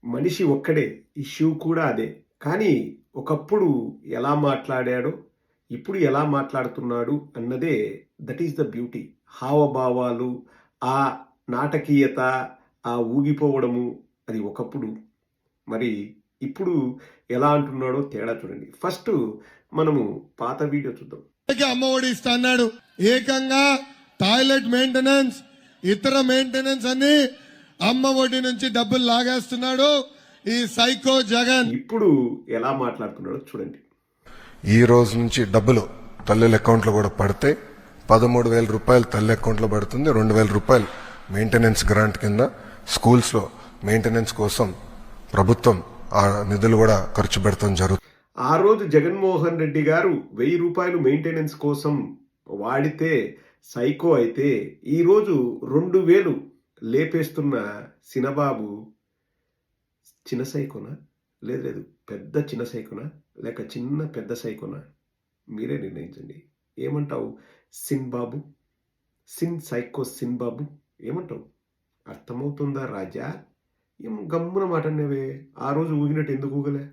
మనిషి ఒక్కడే. ఇష్యూ కూడా అదే. కానీ ఒకప్పుడు ఎలా మాట్లాడాడో, ఇప్పుడు ఎలా మాట్లాడుతున్నాడు అన్నదే దట్ ఈస్ ద బ్యూటీ. హావభావాలు, ఆ నాటకీయత, ఆ ఊగిపోవడము అది ఒకప్పుడు. మరి ఇప్పుడు ఎలా అంటున్నాడో తేడా చూడండి. ఫస్ట్ మనము పాత వీడియో చూద్దాం. అమ్మఒడి ఇస్తా అన్నాడు. ఏకంగా టాయిలెట్ మెయింటెనెన్స్, ఇతర మెయింటెనెన్స్ అన్ని అమ్మ ఒడి నుంచి డబ్బులు లాగేస్తున్నాడు ఈ సైకో జగన్. ఇప్పుడు ఎలా మాట్లాడుతున్నాడో చూడండి. ఈ రోజు నుంచి డబ్బులు తల్లుల అకౌంట్లో కూడా పడితే 13,000 రూపాయలు తల్లి అకౌంట్లో పడుతుంది. 2,000 రూపాయలు మెయింటెనెన్స్ గ్రాంట్ కింద స్కూల్స్లో మెయింటెనెన్స్ కోసం ప్రభుత్వం ఆ నిధులు కూడా ఖర్చు పెడతాం జరుగుతుంది. ఆ రోజు జగన్మోహన్ రెడ్డి గారు 1000 రూపాయలు మెయింటెనెన్స్ కోసం వాడితే సైకో అయితే, ఈరోజు 2000 లేపేస్తున్న సినబాబు చిన్న సైకోనా? లేదు పెద్ద చిన్న సైకోనా? లేక చిన్న పెద్ద సైకోనా? మీరే నిర్ణయించండి. ఏమంటావు సిన్ బాబు? సైకో సిన్ బాబు ఏమంటావు? అర్థమవుతుందా రాజా? ఏం గమ్మున మాట అన్నవే? ఆ రోజు ఊగినట్టు ఎందుకు ఊగలే?